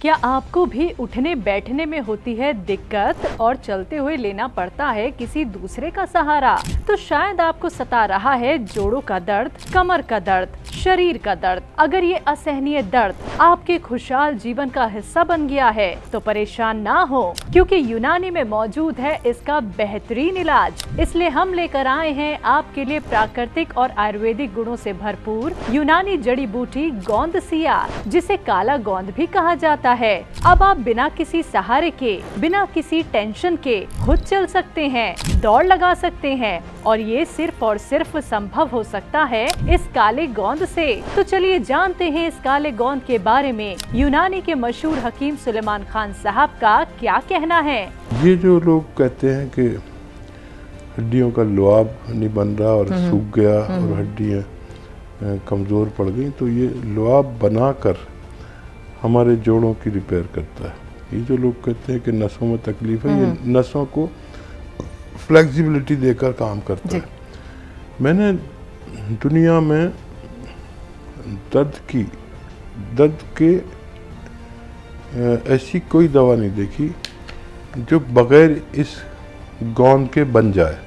क्या आपको भी उठने बैठने में होती है दिक्कत और चलते हुए लेना पड़ता है किसी दूसरे का सहारा? तो शायद आपको सता रहा है जोड़ों का दर्द, कमर का दर्द, शरीर का दर्द। अगर ये असहनीय दर्द आपके खुशहाल जीवन का हिस्सा बन गया है तो परेशान ना हो, क्योंकि यूनानी में मौजूद है इसका बेहतरीन इलाज। इसलिए हम लेकर आए हैं आपके लिए प्राकृतिक और आयुर्वेदिक गुणों से भरपूर यूनानी जड़ी बूटी गोंद सिया, जिसे काला गोंद भी कहा जाता है। अब आप बिना किसी सहारे के, बिना किसी टेंशन के खुद चल सकते हैं, दौड़ लगा सकते हैं, और ये सिर्फ और सिर्फ संभव हो सकता है इस काले गोंद से। तो चलिए जानते हैं इस काले गोंद के बारे में यूनानी के मशहूर हकीम सुलेमान खान साहब का क्या कहना है। ये जो लोग कहते हैं कि हड्डियों का लुआब नहीं बन रहा और सूख गया और हड्डियां कमज़ोर पड़ गई, तो ये लुआब बनाकर हमारे जोड़ों की रिपेयर करता है। ये जो लोग कहते हैं कि नसों में तकलीफ है, ये नसों को फ्लेक्सिबिलिटी देकर काम करता है। मैंने दुनिया में दर्द के ऐसी कोई दवा नहीं देखी जो बगैर इस गोंद के बन जाए।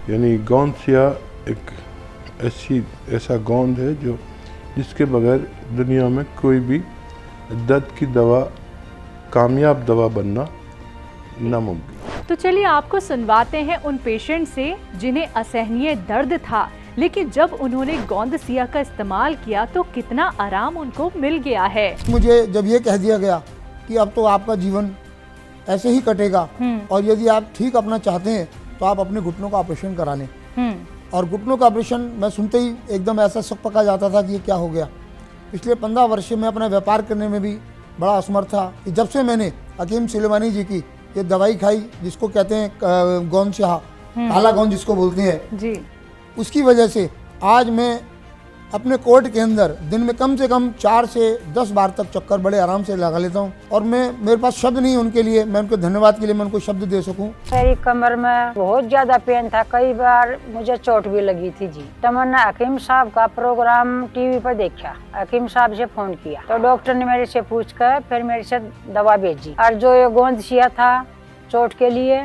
यानी गोंद सिया एक ऐसा गोंद है जो जिसके बगैर दुनिया में कोई भी दर्द की दवा, कामयाब दवा बनना नामुमकिन। तो चलिए आपको सुनवाते हैं उन पेशेंट से जिन्हें असहनीय दर्द था, लेकिन जब उन्होंने गोंद सिया का इस्तेमाल किया तो कितना आराम उनको मिल गया है। मुझे जब ये कह दिया गया कि अब तो आपका जीवन ऐसे ही कटेगा और यदि आप ठीक अपना चाहते हैं तो आप अपने घुटनों का ऑपरेशन करा लें। और घुटनों का ऑपरेशन मैं सुनते ही एकदम ऐसा शक पका जाता था कि ये क्या हो गया। पिछले 15 वर्ष से मैं अपना व्यापार करने में भी बड़ा असमर्थ था कि जब से मैंने हकीम सुलेमानी जी की ये दवाई खाई, जिसको कहते हैं गोंद सिया, काला गोंद जिसको बोलते हैं जी, उसकी वजह से आज मैं अपने कोर्ट के अंदर दिन में कम से कम 4 से 10 बार तक चक्कर बड़े आराम से लगा लेता हूँ। और मेरे पास शब्द नहीं उनके लिए, मैं उनको धन्यवाद के लिए मैं उनको शब्द दे सकूँ। मेरी कमर में बहुत ज्यादा पेन था, कई बार मुझे चोट भी लगी थी जी। तो मैंने हकीम साहब का प्रोग्राम टीवी पर देखा, हकीम साहब से फोन किया तो डॉक्टर ने मेरे से पूछ कर फिर मेरे से दवा भेजी। और जो ये गोंद सिया था चोट के लिए,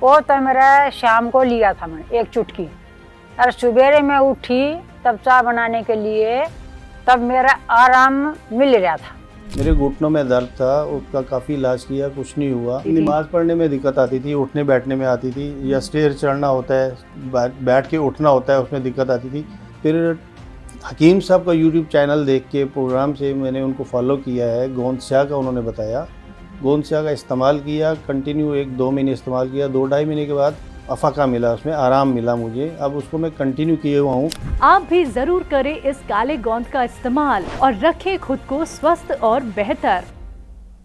वो तो मेरा शाम को लिया था मैंने एक चुटकी, और सवेरे में उठी तब चाय बनाने के लिए, तब मेरा आराम मिल रहा था। मेरे घुटनों में दर्द था, उसका काफ़ी इलाज किया, कुछ नहीं हुआ। नमाज पढ़ने में दिक्कत आती थी, उठने बैठने में आती थी, या स्टेयर चढ़ना होता है, बैठ के उठना होता है, उसमें दिक्कत आती थी। फिर हकीम साहब का यूट्यूब चैनल देख के प्रोग्राम से मैंने उनको फॉलो किया है। गोंद सिया का उन्होंने बताया, गोंद सिया का इस्तेमाल किया, कंटिन्यू 1-2 महीने इस्तेमाल किया। 2-2.5 महीने के बाद अफाका मिला, उसमें आराम मिला मुझे। अब उसको मैं कंटिन्यू किए हुआ हूँ। आप भी जरूर करें इस काले गोंद का इस्तेमाल और रखें खुद को स्वस्थ और बेहतर।